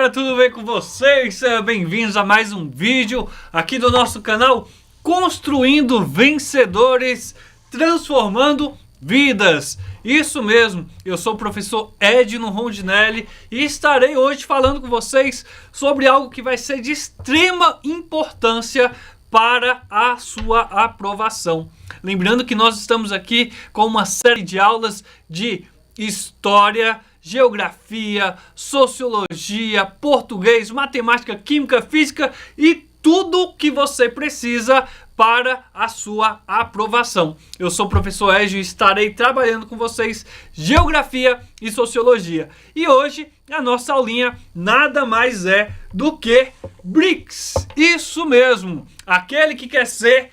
galera, tudo bem com vocês? Sejam bem-vindos a mais um vídeo aqui do nosso canal Construindo Vencedores, Transformando Vidas. Isso mesmo, eu sou o professor Edno Rondinelli e estarei hoje falando com vocês sobre algo que vai ser de extrema importância para a sua aprovação. Lembrando que nós estamos aqui com uma série de aulas de História, Geografia, Sociologia, Português, Matemática, Química, Física e tudo que você precisa para a sua aprovação. Eu sou o professor Égio e estarei trabalhando com vocês Geografia e Sociologia. E hoje a nossa aulinha nada mais é do que BRICS. Isso mesmo, aquele que quer ser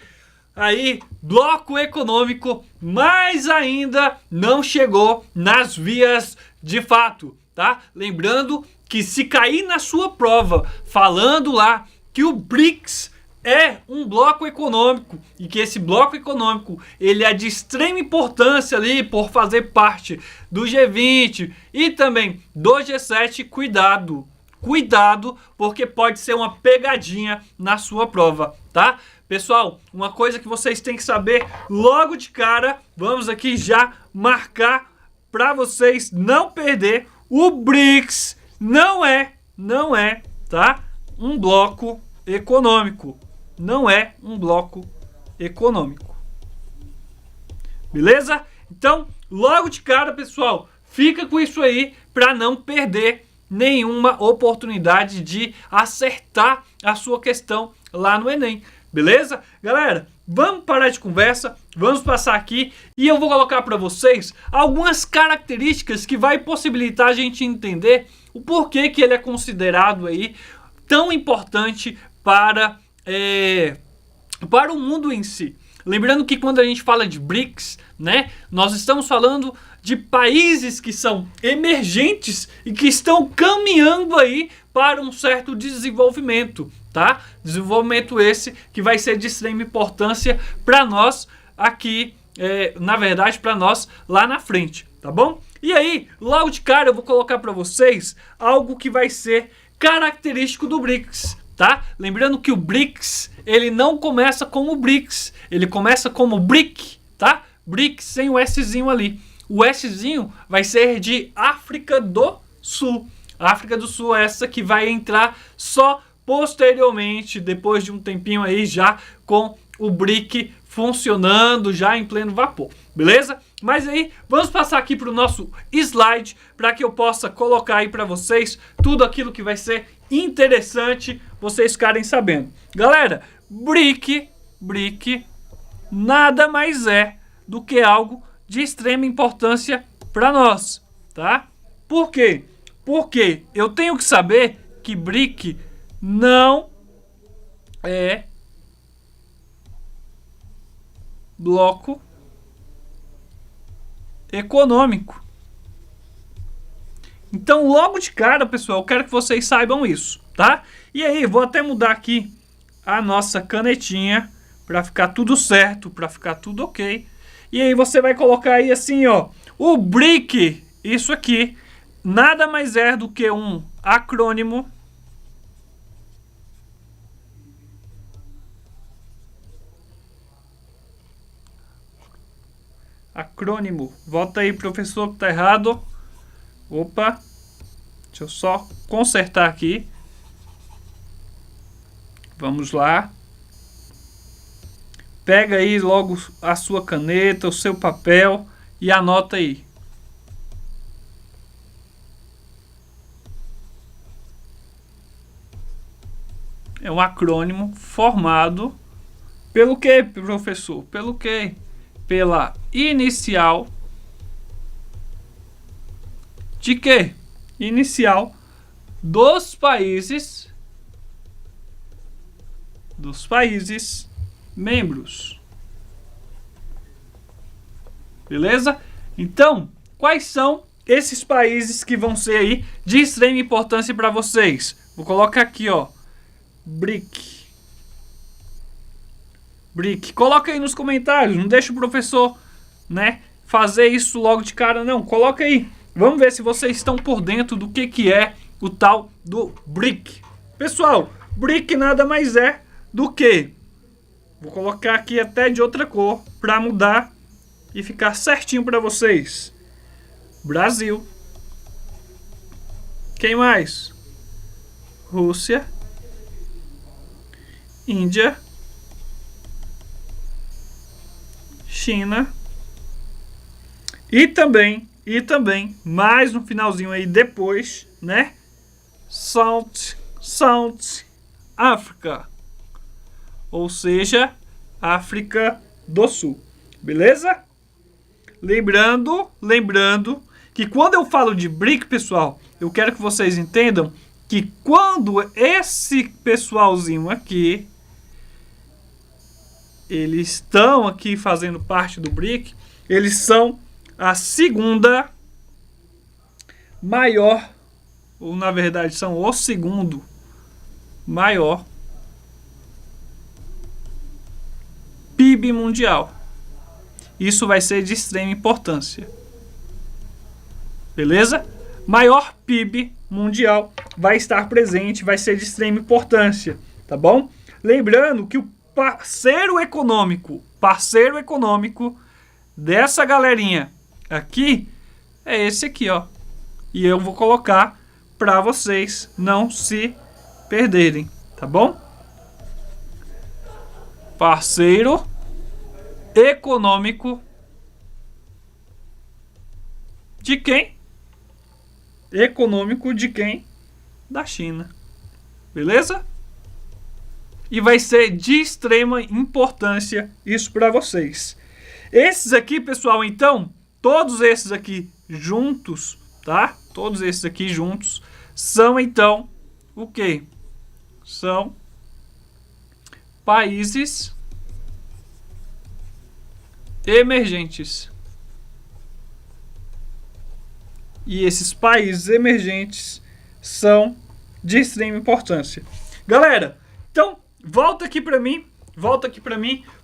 aí bloco econômico, mas ainda não chegou nas vias de fato, tá? Lembrando que se cair na sua prova falando lá que o BRICS é um bloco econômico e que esse bloco econômico ele é de extrema importância ali por fazer parte do G20 e também do G7, cuidado, porque pode ser uma pegadinha na sua prova, tá? Pessoal, uma coisa que vocês têm que saber logo de cara, vamos aqui já marcar para vocês não perder: o BRICS não é, tá? Um bloco econômico. Não é um bloco econômico. Beleza? Então, logo de cara, pessoal, fica com isso aí para não perder nenhuma oportunidade de acertar a sua questão lá no Enem. Beleza? Galera, vamos parar de conversa, vamos passar aqui e eu vou colocar para vocês algumas características que vai possibilitar a gente entender o porquê que ele é considerado aí tão importante para o mundo em si. Lembrando que quando a gente fala de BRICS, né, nós estamos falando de países que são emergentes e que estão caminhando aí para um certo desenvolvimento, tá? Desenvolvimento esse que vai ser de extrema importância para nós aqui, na verdade para nós lá na frente, tá bom? E aí, logo de cara eu vou colocar para vocês algo que vai ser característico do BRICS, tá? Lembrando que o BRICS, ele não começa como BRICS, ele começa como BRIC, tá? BRIC sem o Szinho ali. O Szinho vai ser de África do Sul. A África do Sul é essa que vai entrar só posteriormente, depois de um tempinho aí já com o BRIC funcionando já em pleno vapor, beleza? Mas aí, vamos passar aqui para o nosso slide para que eu possa colocar aí para vocês tudo aquilo que vai ser interessante vocês ficarem sabendo. Galera, BRIC nada mais é do que algo de extrema importância para nós, tá? Por quê? Porque eu tenho que saber que BRIC não é bloco econômico. Então, logo de cara, pessoal, eu quero que vocês saibam isso, tá? E aí, vou até mudar aqui a nossa canetinha para ficar tudo certo, para ficar tudo ok. E aí você vai colocar aí assim, ó, o BRIC, isso aqui, nada mais é do que um acrônimo volta aí, professor, que tá errado. Opa, deixa eu só consertar aqui. Vamos lá. Pega aí logo a sua caneta, o seu papel e anota aí. É um acrônimo formado pelo quê, professor? Pelo quê? Pela inicial de quê? Inicial dos países membros. Beleza? Então, quais são esses países que vão ser aí de extrema importância para vocês? Vou colocar aqui, ó, BRIC. Coloca aí nos comentários, não deixa o professor, né, fazer isso logo de cara, não. Coloca aí. Vamos ver se vocês estão por dentro do que é o tal do BRIC. Pessoal, BRIC nada mais é do que... Vou colocar aqui até de outra cor para mudar e ficar certinho para vocês. Brasil. Quem mais? Rússia. Índia. China. E também, mais no finalzinho aí depois, né? South África. Ou seja, África do Sul. Beleza? Lembrando que quando eu falo de BRIC, pessoal, eu quero que vocês entendam que quando esse pessoalzinho aqui, eles estão aqui fazendo parte do BRIC, eles são a segunda maior, ou na verdade são o segundo maior PIB mundial. Isso vai ser de extrema importância. Beleza? Maior PIB mundial vai estar presente, vai ser de extrema importância, tá bom? Lembrando que o parceiro econômico dessa galerinha aqui é esse aqui, ó. E eu vou colocar para vocês não se perderem, tá bom? Parceiro econômico de quem? Econômico de quem? Da China. Beleza? E vai ser de extrema importância isso para vocês. Esses aqui, pessoal, então, todos esses aqui juntos, tá? Todos esses aqui juntos são, então, o quê? São países emergentes. E esses países emergentes são de extrema importância. Galera, então, volta aqui para mim.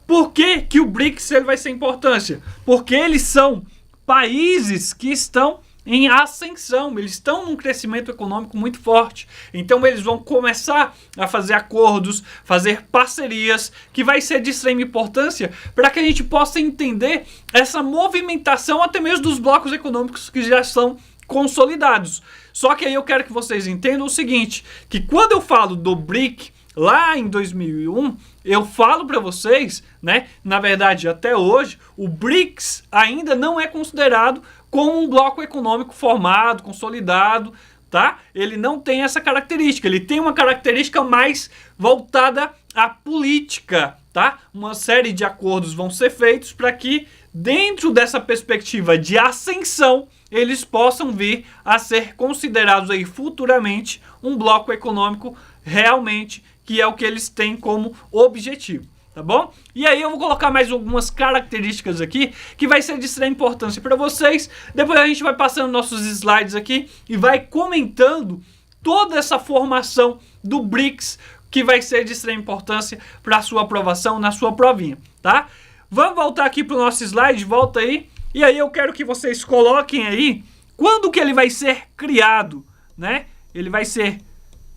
Por que que o BRICS ele vai ser importância? Porque eles são países que estão em ascensão, eles estão num crescimento econômico muito forte. Então eles vão começar a fazer acordos, fazer parcerias, que vai ser de extrema importância para que a gente possa entender essa movimentação até mesmo dos blocos econômicos que já são consolidados. Só que aí eu quero que vocês entendam o seguinte, que quando eu falo do BRIC, lá em 2001, eu falo para vocês, né, na verdade até hoje, o BRICS ainda não é considerado como um bloco econômico formado, consolidado, tá? Ele não tem essa característica, ele tem uma característica mais voltada à política, tá? Uma série de acordos vão ser feitos para que, dentro dessa perspectiva de ascensão, eles possam vir a ser considerados aí futuramente um bloco econômico realmente, que é o que eles têm como objetivo, tá bom? E aí eu vou colocar mais algumas características aqui, que vai ser de extrema importância para vocês. Depois a gente vai passando nossos slides aqui e vai comentando toda essa formação do BRICS, que vai ser de extrema importância para a sua aprovação na sua provinha, tá? Vamos voltar aqui para o nosso slide, volta aí. E aí eu quero que vocês coloquem aí quando que ele vai ser criado, né? Ele vai ser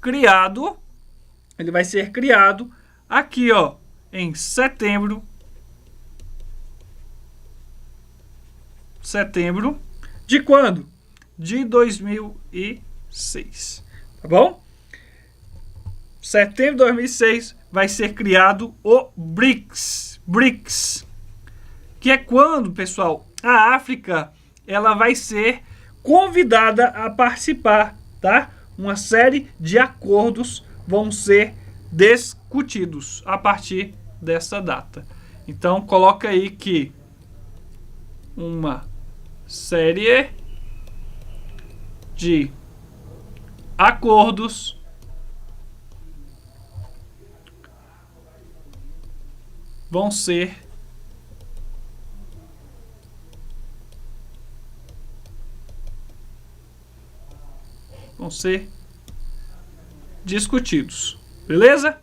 criado aqui, ó, em setembro de quando? De 2006, tá bom? Setembro de 2006 vai ser criado o BRICS, que é quando, pessoal, a África ela vai ser convidada a participar, tá? Uma série de acordos vão ser discutidos a partir dessa data. Então coloca aí que uma série de acordos vão ser discutidos, beleza?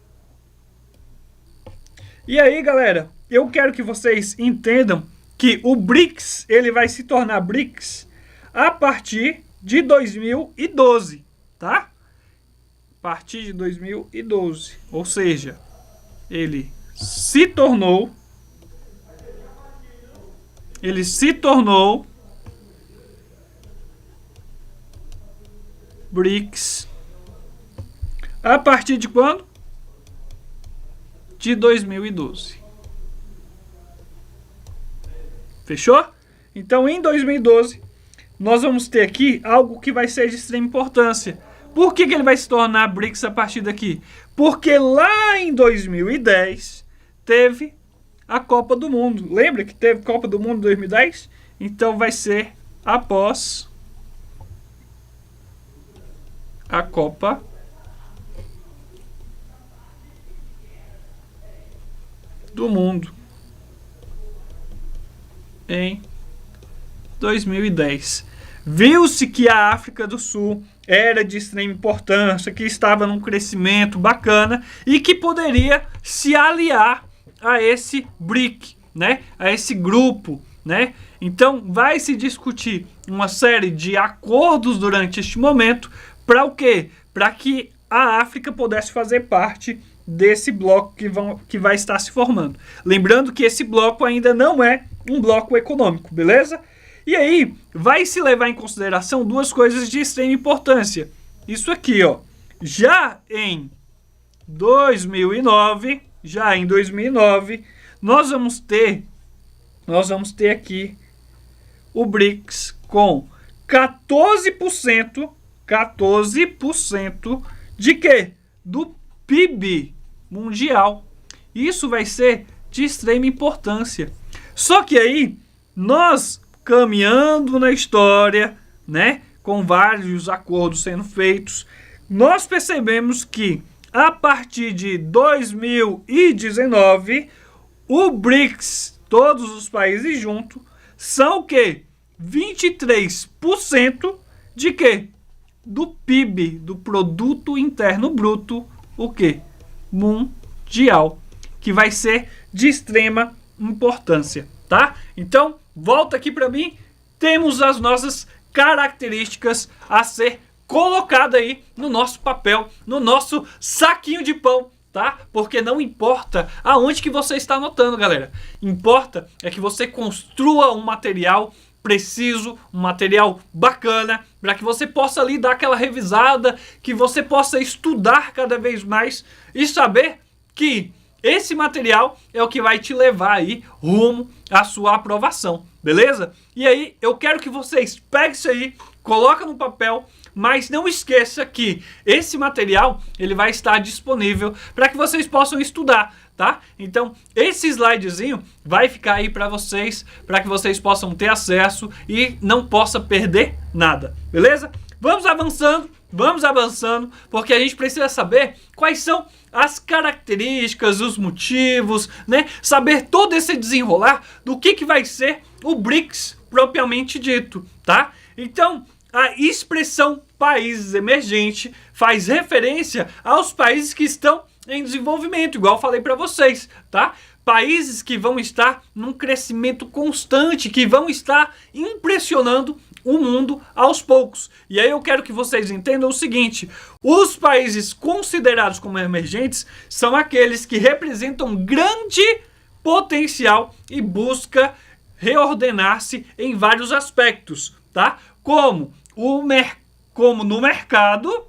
E aí, galera, eu quero que vocês entendam que o BRICS, ele vai se tornar BRICS a partir de 2012, tá? A partir de 2012, ou seja, ele se tornou BRICS a partir de quando? De 2012. Fechou? Então, em 2012, nós vamos ter aqui algo que vai ser de extrema importância. Por que ele vai se tornar BRICS a partir daqui? Porque lá em 2010 teve a Copa do Mundo. Lembra que teve Copa do Mundo em 2010? Então vai ser após a Copa do Mundo em 2010. Viu-se que a África do Sul era de extrema importância, que estava num crescimento bacana e que poderia se aliar a esse BRIC, né? A esse grupo, né? Então vai se discutir uma série de acordos durante este momento para o quê? Para que a África pudesse fazer parte desse bloco que vai estar se formando. Lembrando que esse bloco ainda não é um bloco econômico, beleza? E aí, vai se levar em consideração duas coisas de extrema importância. Isso aqui, ó. Já em 2009, nós vamos ter aqui o BRICS com 14% de quê? Do PIB mundial. Isso vai ser de extrema importância. Só que aí, nós caminhando na história, né, com vários acordos sendo feitos, nós percebemos que a partir de 2019, o BRICS, todos os países juntos, são o quê? 23% de quê? Do PIB, do Produto Interno Bruto, o quê? Mundial, que vai ser de extrema importância, tá? Então, volta aqui para mim, temos as nossas características a ser colocada aí no nosso papel, no nosso saquinho de pão, tá? Porque não importa aonde que você está anotando, galera. Importa é que você construa um material preciso, um material bacana, para que você possa ali dar aquela revisada, que você possa estudar cada vez mais e saber que esse material é o que vai te levar aí rumo à sua aprovação, beleza? E aí, eu quero que vocês peguem isso aí, coloquem no papel, mas não esqueça que esse material, ele vai estar disponível para que vocês possam estudar, tá? Então, esse slidezinho vai ficar aí para vocês possam ter acesso e não possa perder nada, beleza? Vamos avançando, porque a gente precisa saber quais são as características, os motivos, né? Saber todo esse desenrolar do que vai ser o BRICS propriamente dito, tá? Então, a expressão países emergentes faz referência aos países que estão em desenvolvimento, igual eu falei para vocês, tá? Países que vão estar num crescimento constante, que vão estar impressionando o mundo aos poucos. E aí eu quero que vocês entendam o seguinte: os países considerados como emergentes são aqueles que representam grande potencial e busca reordenar-se em vários aspectos, tá? Como no mercado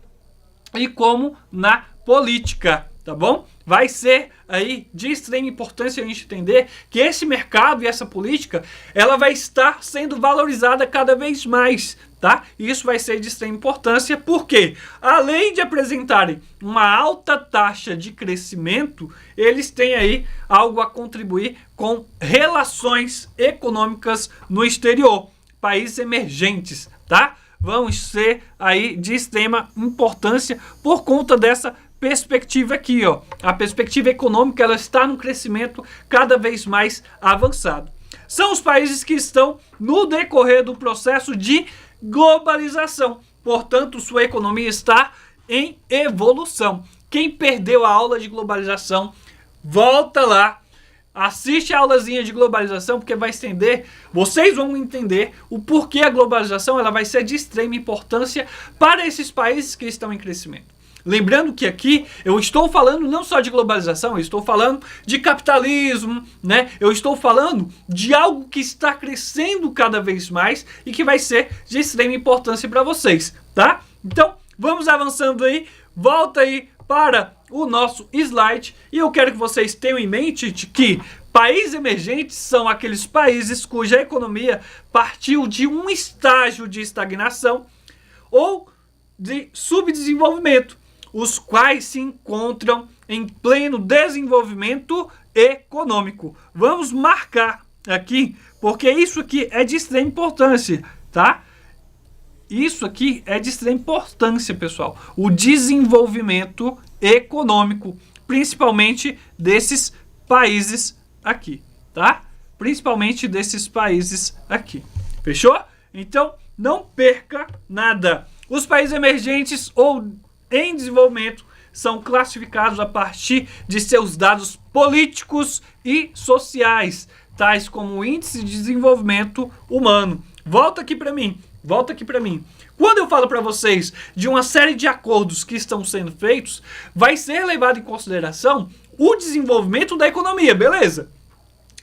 e como na política, tá bom? Vai ser aí de extrema importância a gente entender que esse mercado e essa política, ela vai estar sendo valorizada cada vez mais, tá? E isso vai ser de extrema importância porque, além de apresentarem uma alta taxa de crescimento, eles têm aí algo a contribuir com relações econômicas no exterior. Países emergentes, tá? Vão ser aí de extrema importância por conta dessa perspectiva aqui, ó. A perspectiva econômica, ela está num crescimento cada vez mais avançado. São os países que estão no decorrer do processo de globalização. Portanto, sua economia está em evolução. Quem perdeu a aula de globalização, volta lá, Assiste a aulazinha de globalização, porque vai estender, vocês vão entender o porquê a globalização ela vai ser de extrema importância para esses países que estão em crescimento. Lembrando que aqui eu estou falando não só de globalização, eu estou falando de capitalismo, né? Eu estou falando de algo que está crescendo cada vez mais e que vai ser de extrema importância para vocês, tá? Então, vamos avançando aí, volta aí para o nosso slide e eu quero que vocês tenham em mente de que países emergentes são aqueles países cuja economia partiu de um estágio de estagnação ou de subdesenvolvimento, os quais se encontram em pleno desenvolvimento econômico. Vamos marcar aqui, porque isso aqui é de extrema importância, tá? Isso aqui é de extrema importância, pessoal. O desenvolvimento econômico, principalmente desses países aqui, tá? Principalmente desses países aqui. Fechou? Então, não perca nada. Os países emergentes ou em desenvolvimento são classificados a partir de seus dados políticos e sociais, tais como o Índice de Desenvolvimento Humano. Volta aqui para mim. Volta aqui para mim. Quando eu falo para vocês de uma série de acordos que estão sendo feitos, vai ser levado em consideração o desenvolvimento da economia, beleza?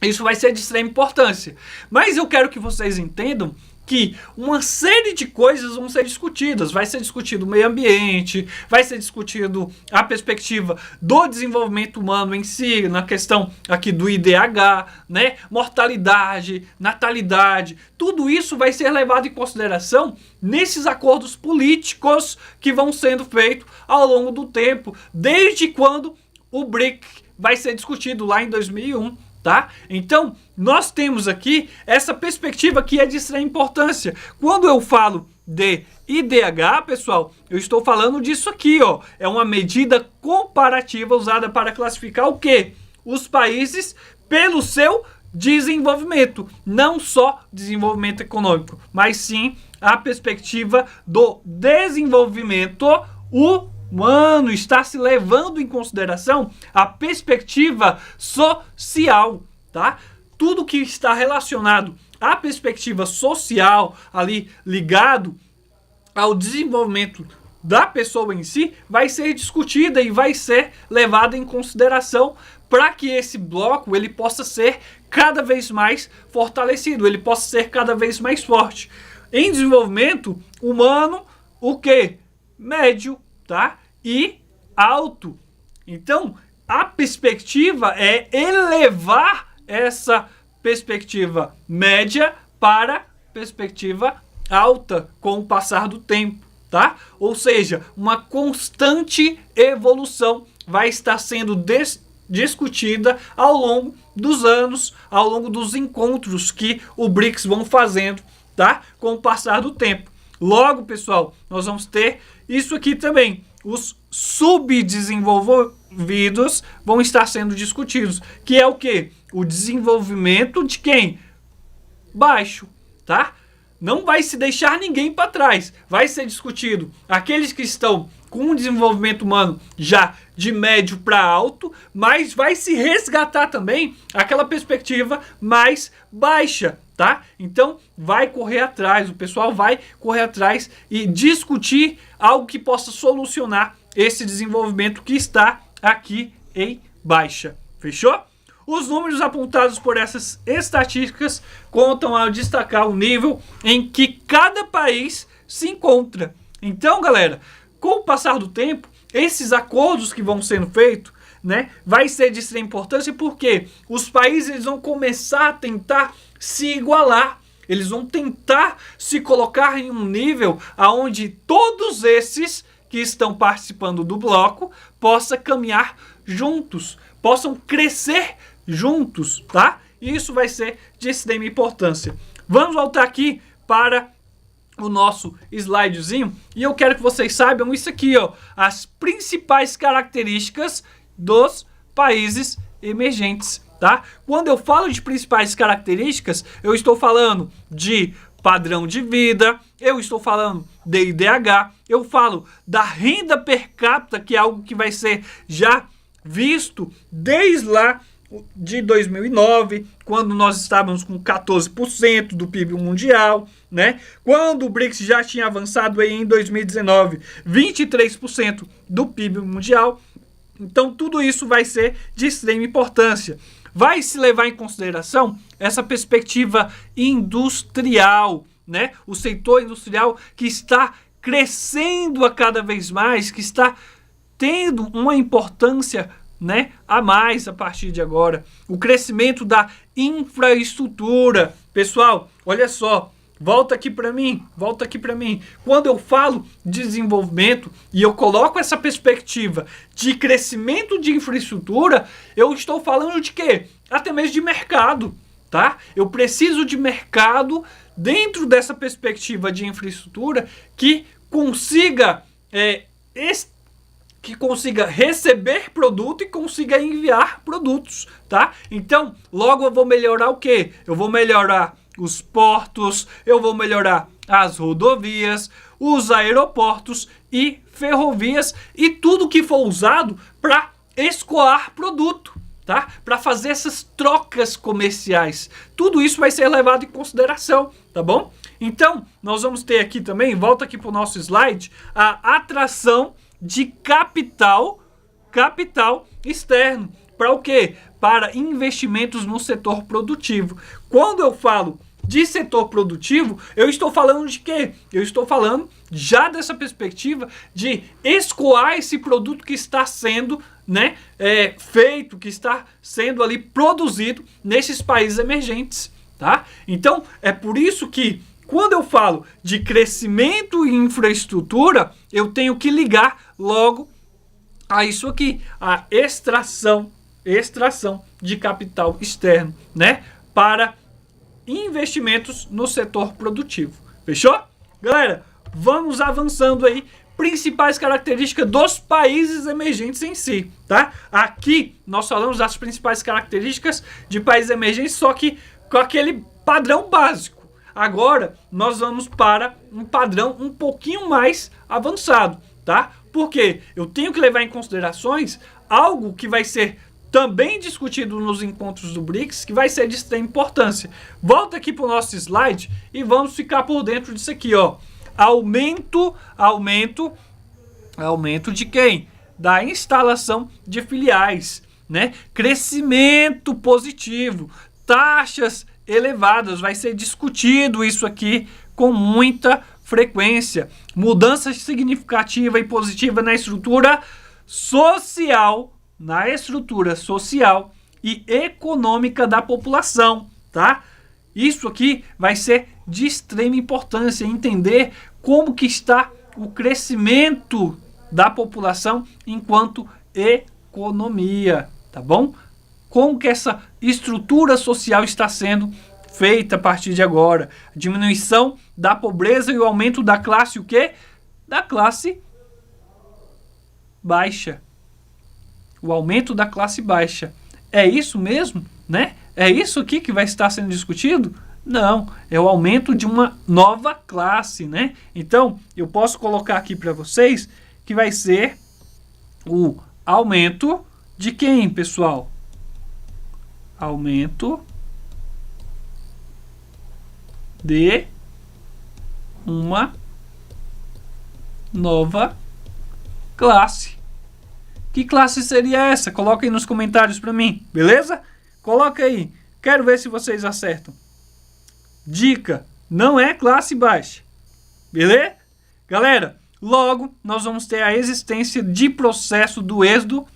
Isso vai ser de extrema importância. Mas eu quero que vocês entendam que uma série de coisas vão ser discutidas. Vai ser discutido o meio ambiente, vai ser discutido a perspectiva do desenvolvimento humano em si, na questão aqui do IDH, né? Mortalidade, natalidade, tudo isso vai ser levado em consideração nesses acordos políticos que vão sendo feitos ao longo do tempo, desde quando o BRIC vai ser discutido lá em 2001. Tá? Então, nós temos aqui essa perspectiva que é de extrema importância. Quando eu falo de IDH, pessoal, eu estou falando disso aqui, ó. É uma medida comparativa usada para classificar o quê? Os países pelo seu desenvolvimento. Não só desenvolvimento econômico, mas sim a perspectiva do desenvolvimento humano, está se levando em consideração a perspectiva social, tá? Tudo que está relacionado à perspectiva social, ali ligado ao desenvolvimento da pessoa em si, vai ser discutida e vai ser levada em consideração para que esse bloco ele possa ser cada vez mais fortalecido, ele possa ser cada vez mais forte. Em desenvolvimento humano, o que? Médio, tá? E alto. Então, a perspectiva é elevar essa perspectiva média para perspectiva alta com o passar do tempo, tá? Ou seja, uma constante evolução vai estar sendo discutida ao longo dos anos, ao longo dos encontros que o BRICS vão fazendo, tá? Com o passar do tempo. Logo, pessoal, nós vamos ter isso aqui também. Os subdesenvolvidos vão estar sendo discutidos, que é o quê? O desenvolvimento de quem? Baixo, tá? Não vai se deixar ninguém para trás. Vai ser discutido aqueles que estão com um desenvolvimento humano já de médio para alto, mas vai se resgatar também aquela perspectiva mais baixa, tá? Então, vai correr atrás, o pessoal vai correr atrás e discutir algo que possa solucionar esse desenvolvimento que está aqui em baixa. Fechou? Os números apontados por essas estatísticas contam ao destacar o nível em que cada país se encontra. Então, galera, com o passar do tempo, esses acordos que vão sendo feitos, né, vai ser de extrema importância porque os países eles vão começar a tentar se igualar. Eles vão tentar se colocar em um nível onde todos esses que estão participando do bloco possam caminhar juntos, possam crescer juntos, tá? E isso vai ser de extrema importância. Vamos voltar aqui para o nosso slidezinho e eu quero que vocês saibam isso aqui, ó, as principais características dos países emergentes, tá? Quando eu falo de principais características, eu estou falando de padrão de vida, eu estou falando de IDH, eu falo da renda per capita, que é algo que vai ser já visto desde lá de 2009, quando nós estávamos com 14% do PIB mundial, né? Quando o BRICS já tinha avançado aí em 2019, 23% do PIB mundial. Então, tudo isso vai ser de extrema importância. Vai se levar em consideração essa perspectiva industrial, né? O setor industrial que está crescendo a cada vez mais, que está tendo uma importância, né, a mais a partir de agora. O crescimento da infraestrutura. Pessoal, olha só, volta aqui para mim. Quando eu falo de desenvolvimento e eu coloco essa perspectiva de crescimento de infraestrutura, eu estou falando de quê? Até mesmo de mercado, tá? Eu preciso de mercado dentro dessa perspectiva de infraestrutura que consiga receber produto e consiga enviar produtos, tá? Então, logo eu vou melhorar o quê? Eu vou melhorar os portos, eu vou melhorar as rodovias, os aeroportos e ferrovias e tudo que for usado para escoar produto, tá? Para fazer essas trocas comerciais. Tudo isso vai ser levado em consideração, tá bom? Então, nós vamos ter aqui também, volta aqui para o nosso slide, a atração de capital externo. Para o quê? Para investimentos no setor produtivo. Quando eu falo de setor produtivo, eu estou falando de quê? Eu estou falando já dessa perspectiva de escoar esse produto que está sendo, né, feito, que está sendo ali produzido nesses países emergentes, tá? Então, é por isso que quando eu falo de crescimento e infraestrutura, eu tenho que ligar logo a isso aqui, a extração de capital externo, né, para investimentos no setor produtivo. Fechou? Galera, vamos avançando aí. Principais características dos países emergentes em si, tá? Aqui nós falamos das principais características de países emergentes, só que com aquele padrão básico. Agora, nós vamos para um padrão um pouquinho mais avançado, tá? Porque eu tenho que levar em considerações algo que vai ser também discutido nos encontros do BRICS, que vai ser de extrema importância. Volta aqui para o nosso slide e vamos ficar por dentro disso aqui, ó. Aumento de quem? Da instalação de filiais, né? Crescimento positivo, taxas elevadas, vai ser discutido isso aqui com muita frequência. Mudança significativa e positiva na estrutura social, e econômica da população, tá? Isso aqui vai ser de extrema importância, entender como que está o crescimento da população enquanto economia, tá bom? Como que essa estrutura social está sendo feita a partir de agora. Diminuição da pobreza e o aumento da classe, o quê? Da classe baixa. O aumento da classe baixa. É isso mesmo, né? É isso aqui que vai estar sendo discutido? Não, é o aumento de uma nova classe, né? Então, eu posso colocar aqui para vocês que vai ser o aumento de quem, pessoal? Aumento de uma nova classe. Que classe seria essa? Coloca aí nos comentários para mim, beleza? Coloca aí. Quero ver se vocês acertam. Dica, não é classe baixa. Beleza? Galera, logo nós vamos ter a existência de processo do êxodo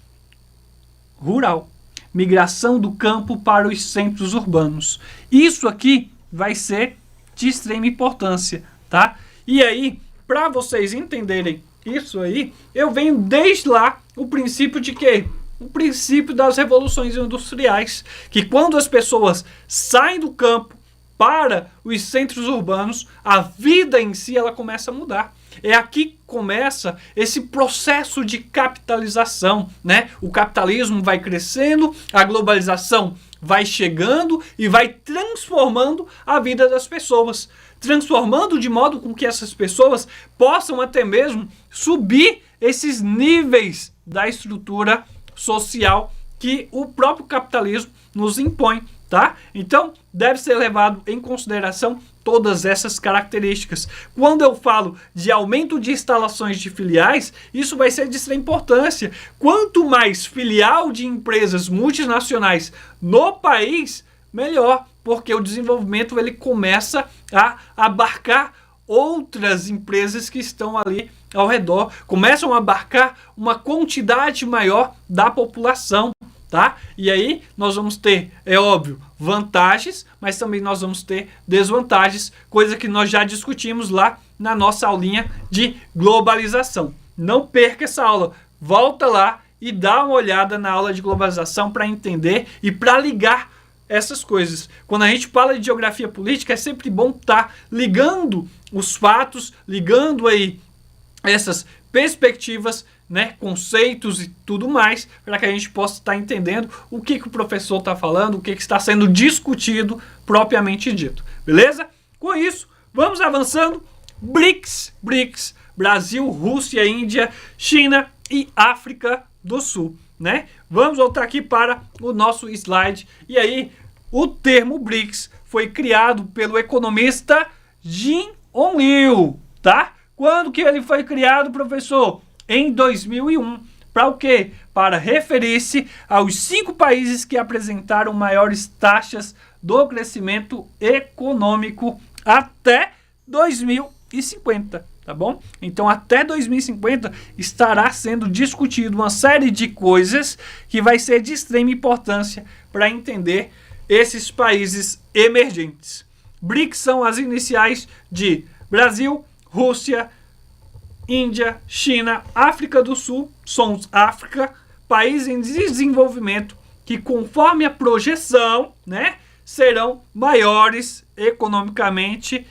rural. Migração do campo para os centros urbanos. Isso aqui vai ser de extrema importância, tá? E aí, para vocês entenderem isso aí, eu venho desde lá o princípio de quê? O princípio das revoluções industriais, que quando as pessoas saem do campo para os centros urbanos, a vida em si ela começa a mudar. É aqui que começa esse processo de capitalização, né? O capitalismo vai crescendo, a globalização vai chegando e vai transformando a vida das pessoas. Transformando de modo com que essas pessoas possam até mesmo subir esses níveis da estrutura social que o próprio capitalismo nos impõe, tá? Então, deve ser levado em consideração todas essas características. Quando eu falo de aumento de instalações de filiais, isso vai ser de extrema importância. Quanto mais filial de empresas multinacionais no país, melhor, porque o desenvolvimento ele começa a abarcar outras empresas que estão ali ao redor, começam a abarcar uma quantidade maior da população, tá? E aí nós vamos ter, é óbvio, vantagens, mas também nós vamos ter desvantagens, coisa que nós já discutimos lá na nossa aulinha de globalização. Não perca essa aula, volta lá e dá uma olhada na aula de globalização para entender e para ligar essas coisas. Quando a gente fala de geografia política, é sempre bom estar ligando os fatos, ligando aí essas perspectivas, né, conceitos e tudo mais, para que a gente possa estar entendendo o que o professor está falando, o que está sendo discutido propriamente dito. Beleza? Com isso, vamos avançando. BRICS, Brasil, Rússia, Índia, China e África do Sul, né? Vamos voltar aqui para o nosso slide. E aí, o termo BRICS foi criado pelo economista Jim O'Neill, tá? Quando que ele foi criado, professor? Em 2001. Para o quê? Para referir-se aos 5 países que apresentaram maiores taxas do crescimento econômico até 2050, tá bom? Então, até 2050 estará sendo discutido uma série de coisas que vai ser de extrema importância para entender esses países emergentes. BRICS são as iniciais de Brasil, Rússia, Índia, China, África do Sul, somos África, países em desenvolvimento que, conforme a projeção, né, serão maiores economicamente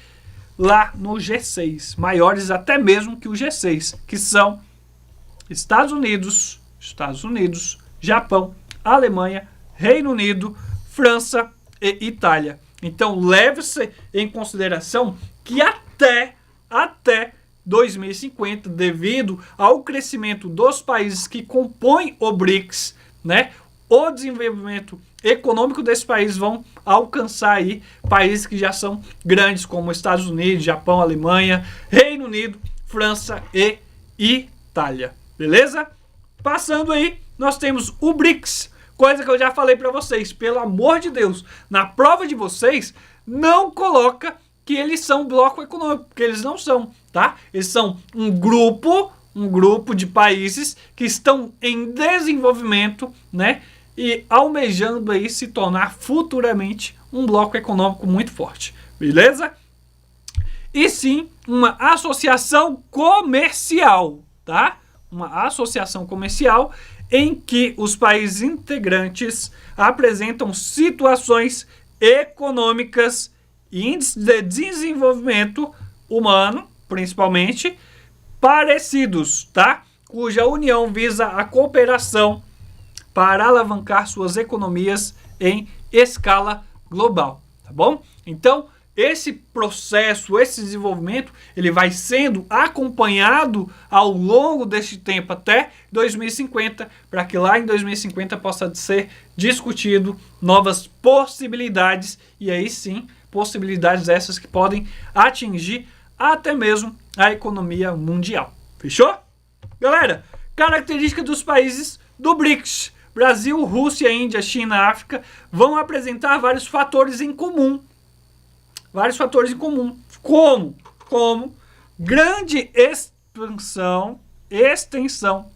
lá no G6, maiores até mesmo que o G6, que são Estados Unidos, Japão, Alemanha, Reino Unido, França e Itália. Então, leve-se em consideração que até 2050, devido ao crescimento dos países que compõem o BRICS, né, o desenvolvimento econômico desses países vão alcançar aí países que já são grandes, como Estados Unidos, Japão, Alemanha, Reino Unido, França e Itália. Beleza? Passando aí, nós temos o BRICS, coisa que eu já falei para vocês. Pelo amor de Deus, na prova de vocês, não coloca que eles são bloco econômico, porque eles não são, tá? Eles são um grupo de países que estão em desenvolvimento, né? E almejando aí se tornar futuramente um bloco econômico muito forte, beleza? E sim, uma associação comercial, tá? Uma associação comercial em que os países integrantes apresentam situações econômicas e índices de desenvolvimento humano, principalmente, parecidos, tá? Cuja união visa a cooperação para alavancar suas economias em escala global, tá bom? Então, esse processo, esse desenvolvimento, ele vai sendo acompanhado ao longo deste tempo até 2050, para que lá em 2050 possa ser discutido novas possibilidades, e aí sim, possibilidades essas que podem atingir até mesmo a economia mundial. Fechou? Galera, característica dos países do BRICS. Brasil, Rússia, Índia, China, África vão apresentar vários fatores em comum. Como grande extensão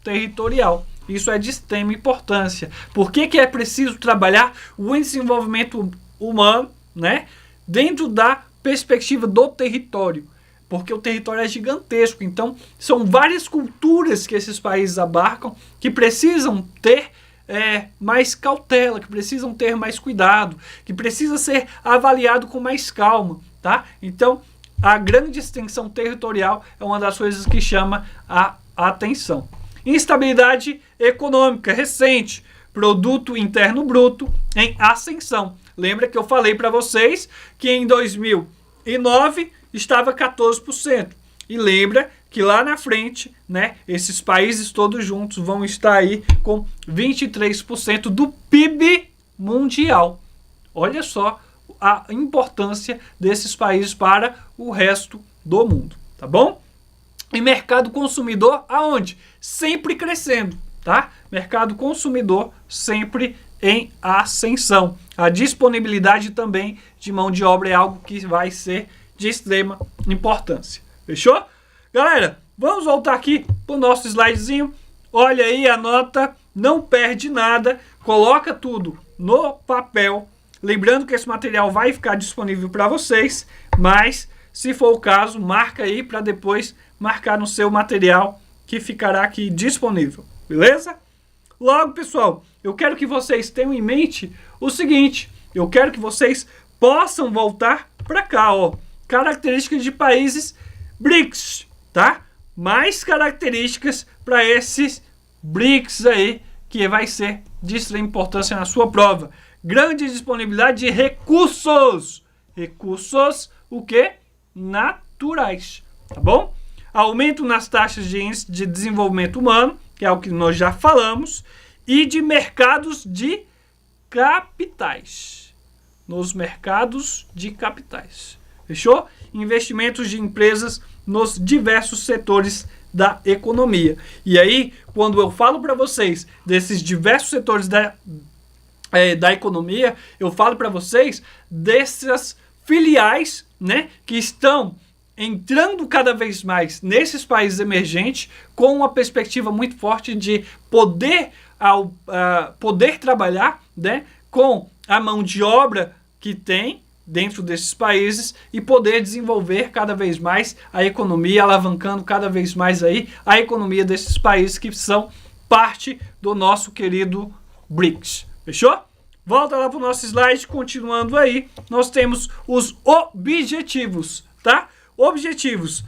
territorial. Isso é de extrema importância. Por que é preciso trabalhar o desenvolvimento humano, né, dentro da perspectiva do território? Porque o território é gigantesco. Então, são várias culturas que esses países abarcam que precisam ter mais cautela, que precisam ter mais cuidado, que precisa ser avaliado com mais calma, tá? Então, a grande extensão territorial é uma das coisas que chama a atenção. Instabilidade econômica recente, produto interno bruto em ascensão. Lembra que eu falei para vocês que em 2009 estava 14%. E lembra que lá na frente, né, esses países todos juntos vão estar aí com 23% do PIB mundial. Olha só a importância desses países para o resto do mundo, tá bom? E mercado consumidor aonde? Sempre crescendo, tá? Mercado consumidor sempre em ascensão. A disponibilidade também de mão de obra é algo que vai ser de extrema importância. Fechou? Galera, vamos voltar aqui para o nosso slidezinho. Olha aí, anota, não perde nada, coloca tudo no papel. Lembrando que esse material vai ficar disponível para vocês, mas se for o caso, marca aí para depois marcar no seu material que ficará aqui disponível, beleza? Logo, pessoal, eu quero que vocês tenham em mente o seguinte, eu quero que vocês possam voltar para cá, ó, características de países BRICS, tá? Mais características para esses BRICS aí, que vai ser de extrema importância na sua prova. Grande disponibilidade de recursos. Recursos, o quê? Naturais, tá bom? Aumento nas taxas de índice de desenvolvimento humano, que é o que nós já falamos, e de mercados de capitais. Nos mercados de capitais. Fechou? Investimentos de empresas nos diversos setores da economia. E aí, quando eu falo para vocês desses diversos setores da economia, eu falo para vocês dessas filiais, né, que estão entrando cada vez mais nesses países emergentes com uma perspectiva muito forte de poder trabalhar, né, com a mão de obra que tem dentro desses países e poder desenvolver cada vez mais a economia, alavancando cada vez mais aí a economia desses países que são parte do nosso querido BRICS. Fechou? Volta lá para o nosso slide, continuando aí, nós temos os objetivos, tá? Objetivos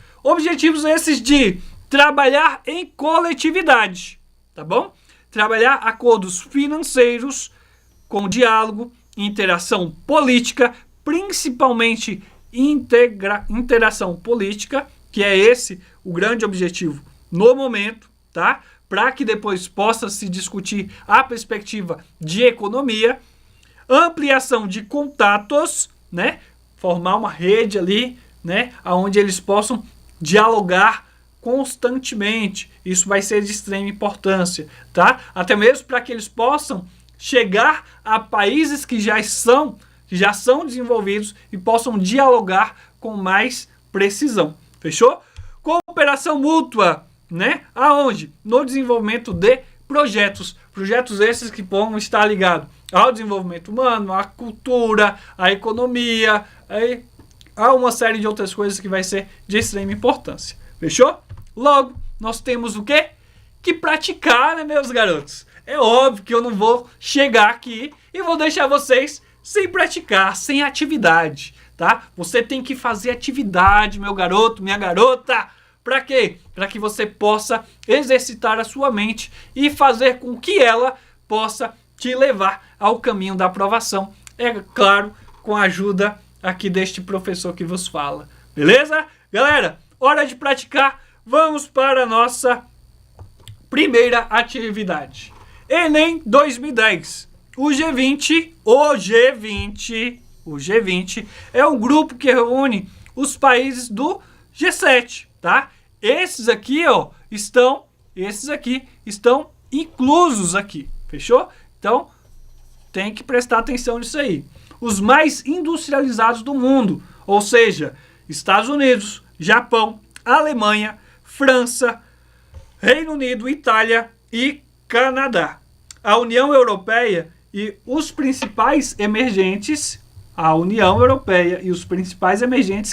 esses de trabalhar em coletividade, tá bom? Trabalhar acordos financeiros com diálogo, interação política, principalmente interação política, que é esse o grande objetivo no momento, tá? Para que depois possa se discutir a perspectiva de economia, ampliação de contatos, né? Formar uma rede ali, né? Onde eles possam dialogar constantemente. Isso vai ser de extrema importância, tá? Até mesmo para que eles possam chegar a países que já são desenvolvidos e possam dialogar com mais precisão. Fechou? Cooperação mútua, né? Aonde? No desenvolvimento de projetos. Projetos esses que vão estar ligados ao desenvolvimento humano, à cultura, à economia, há uma série de outras coisas que vai ser de extrema importância. Fechou? Logo, nós temos o quê? Que praticar, né, meus garotos? É óbvio que eu não vou chegar aqui e vou deixar vocês sem praticar, sem atividade, tá? Você tem que fazer atividade, meu garoto, minha garota. Para quê? Para que você possa exercitar a sua mente e fazer com que ela possa te levar ao caminho da aprovação. É claro, com a ajuda aqui deste professor que vos fala. Beleza? Galera, hora de praticar. Vamos para a nossa primeira atividade. Enem 2010. O G20 é um grupo que reúne os países do G7, tá? Esses aqui estão inclusos aqui, fechou? Então, tem que prestar atenção nisso aí. Os mais industrializados do mundo, ou seja, Estados Unidos, Japão, Alemanha, França, Reino Unido, Itália e Canadá. A União Europeia e os principais emergentes,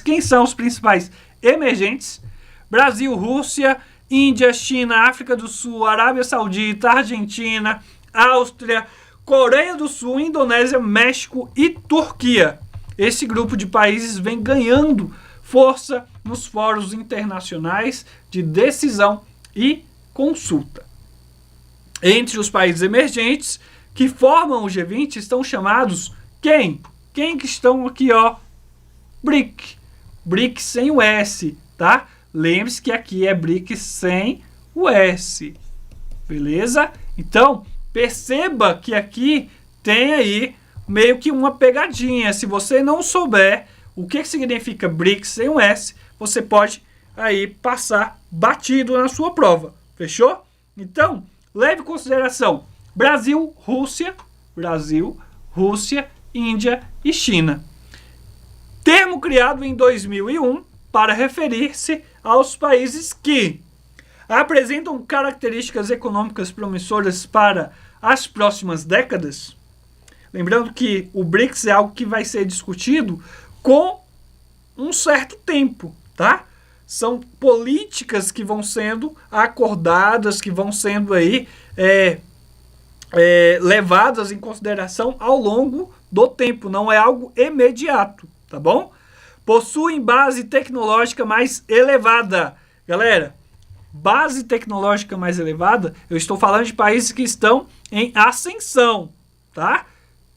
quem são os principais emergentes? Brasil, Rússia, Índia, China, África do Sul, Arábia Saudita, Argentina, Áustria, Coreia do Sul, Indonésia, México e Turquia. Esse grupo de países vem ganhando força nos fóruns internacionais de decisão e consulta. Entre os países emergentes que formam o G20 estão chamados quem? Quem que estão aqui, ó? BRIC sem o S, tá? Lembre-se que aqui é BRICS sem o S. Beleza? Então, perceba que aqui tem aí meio que uma pegadinha. Se você não souber o que significa BRICS sem o S, você pode aí passar batido na sua prova. Fechou? Então, leve em consideração Brasil, Rússia, Índia e China. Termo criado em 2001 para referir-se aos países que apresentam características econômicas promissoras para as próximas décadas. Lembrando que o BRICS é algo que vai ser discutido com um certo tempo, tá? São políticas que vão sendo acordadas, que vão sendo aí levadas em consideração ao longo do tempo. Não é algo imediato, tá bom? Possuem base tecnológica mais elevada. Galera, base tecnológica mais elevada, eu estou falando de países que estão em ascensão, tá?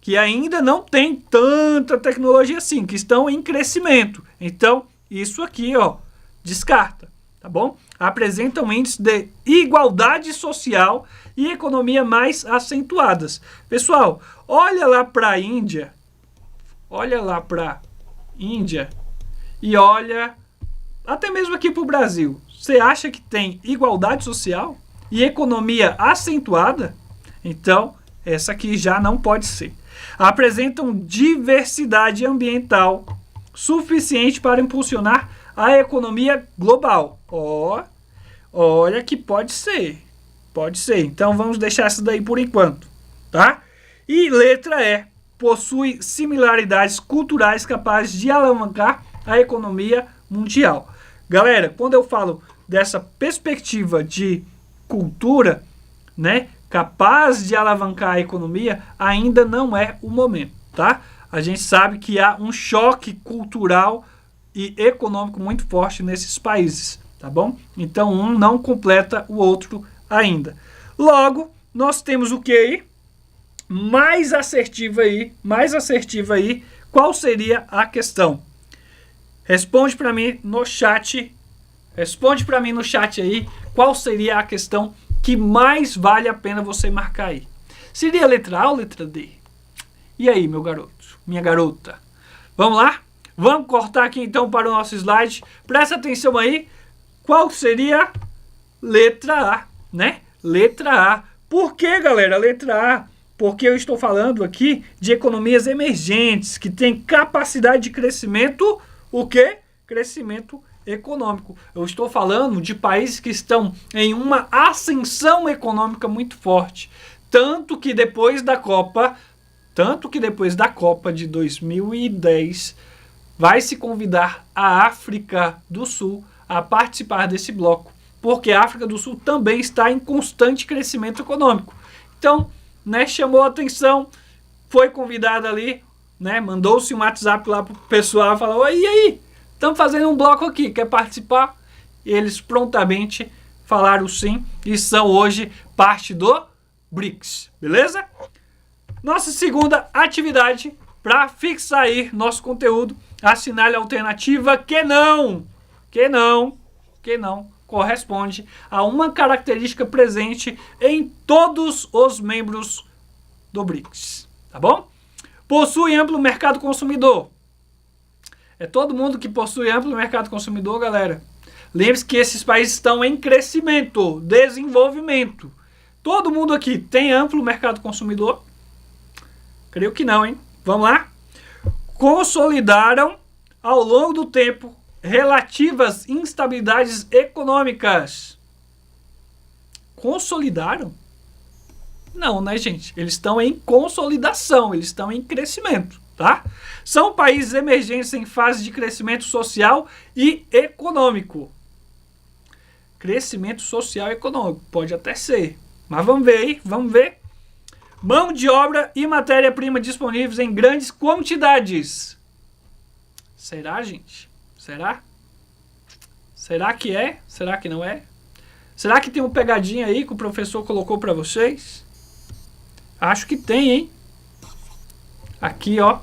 Que ainda não tem tanta tecnologia assim, que estão em crescimento. Então, isso aqui, ó, descarta, tá bom? Apresentam índices de igualdade social e economia mais acentuadas. Pessoal, olha lá para a Índia, e olha até mesmo aqui para o Brasil. Você acha que tem igualdade social e economia acentuada? Então, essa aqui já não pode ser. Apresentam diversidade ambiental suficiente para impulsionar a economia global. Olha que pode ser. Pode ser. Então vamos deixar essa daí por enquanto, tá? E letra E. Possui similaridades culturais capazes de alavancar a economia mundial. Galera, quando eu falo dessa perspectiva de cultura, né, capaz de alavancar a economia, ainda não é o momento, tá? A gente sabe que há um choque cultural e econômico muito forte nesses países, tá bom? Então um não completa o outro ainda. Logo, nós temos o que aí? Mais assertiva aí, qual seria a questão? Responde para mim no chat aí, qual seria a questão que mais vale a pena você marcar aí? Seria a letra A ou letra D? E aí, meu garoto, minha garota? Vamos lá? Vamos cortar aqui então para o nosso slide. Presta atenção aí, qual seria letra A, né? Letra A. Por que, galera, letra A? Porque eu estou falando aqui de economias emergentes, que têm capacidade de crescimento, o quê? Crescimento econômico. Eu estou falando de países que estão em uma ascensão econômica muito forte. Tanto que depois da Copa de 2010, vai se convidar a África do Sul a participar desse bloco. Porque a África do Sul também está em constante crescimento econômico. Então, né, chamou a atenção, foi convidado ali, né, mandou-se um WhatsApp lá pro pessoal, falou, e aí, estamos fazendo um bloco aqui, quer participar? E eles prontamente falaram sim e são hoje parte do BRICS, beleza? Nossa segunda atividade, para fixar aí nosso conteúdo, assinale a alternativa que não corresponde a uma característica presente em todos os membros do BRICS, tá bom? Possui amplo mercado consumidor. É todo mundo que possui amplo mercado consumidor, galera. Lembre-se que esses países estão em crescimento, desenvolvimento. Todo mundo aqui tem amplo mercado consumidor? Creio que não, hein? Vamos lá? Consolidaram ao longo do tempo relativas instabilidades econômicas. Consolidaram? Não, né, gente? Eles estão em consolidação, eles estão em crescimento, tá? São países emergentes em fase de crescimento social e econômico. Crescimento social e econômico, pode até ser. Mas vamos ver aí, vamos ver. Mão de obra e matéria-prima disponíveis em grandes quantidades. Será, gente? Será? Será que é? Será que não é? Será que tem uma pegadinha aí que o professor colocou para vocês? Acho que tem, hein? Aqui, ó.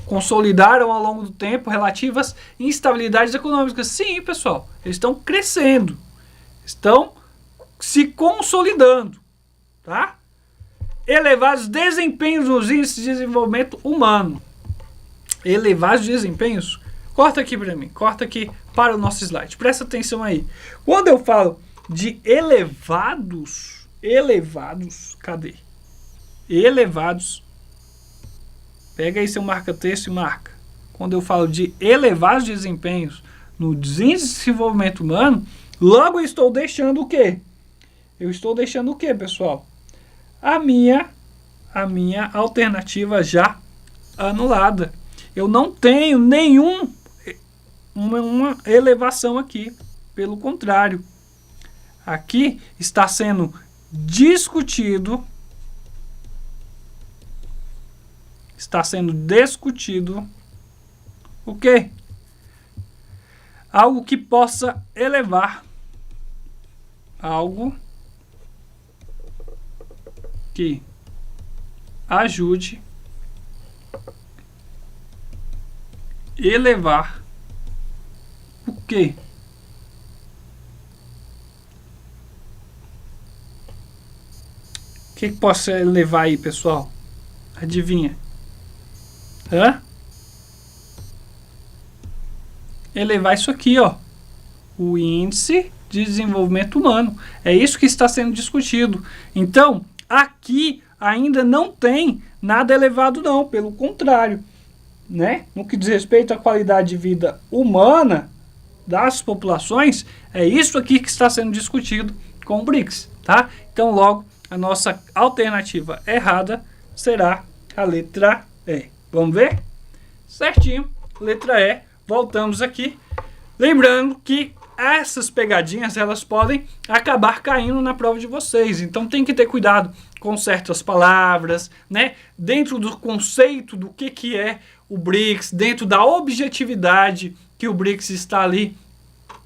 consolidaram ao longo do tempo relativas instabilidades econômicas. Sim, pessoal, eles estão crescendo, estão se consolidando, tá? Elevados desempenhos nos índices de desenvolvimento humano. Elevados desempenhos? Corta aqui para mim, corta aqui para o nosso slide. Presta atenção aí. Quando eu falo de elevados, cadê? Elevados. Pega aí seu marca-texto e marca. Quando eu falo de elevados desempenhos no índice de desenvolvimento humano, logo eu estou deixando o quê? Eu estou deixando o quê, pessoal? A minha alternativa já anulada. Eu não tenho uma elevação aqui. Pelo contrário, aqui está sendo discutido. Está sendo discutido o quê? Algo que possa elevar. Algo que ajude elevar o quê? O que posso elevar aí, pessoal? Adivinha? Elevar isso aqui, ó. O índice de desenvolvimento humano. É isso que está sendo discutido. Então, aqui ainda não tem nada elevado não, pelo contrário, né? No que diz respeito à qualidade de vida humana das populações, é isso aqui que está sendo discutido com o BRICS, tá? Então, logo, a nossa alternativa errada será a letra E. Vamos ver? Certinho, letra E. Voltamos aqui. Lembrando que essas pegadinhas, elas podem acabar caindo na prova de vocês. Então tem que ter cuidado com certas palavras, né? Dentro do conceito do que é o BRICS, dentro da objetividade que o BRICS está ali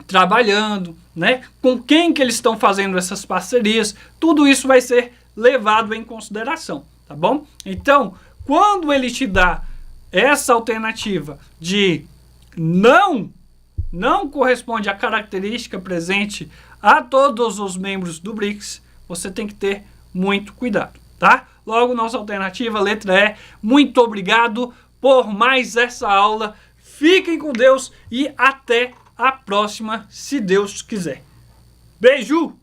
trabalhando, né? Com quem que eles estão fazendo essas parcerias. Tudo isso vai ser levado em consideração, tá bom? Então, quando ele te dá essa alternativa de não corresponde à característica presente a todos os membros do BRICS, você tem que ter muito cuidado, tá? Logo, nossa alternativa, letra E. Muito obrigado por mais essa aula. Fiquem com Deus e até a próxima, se Deus quiser. Beijo!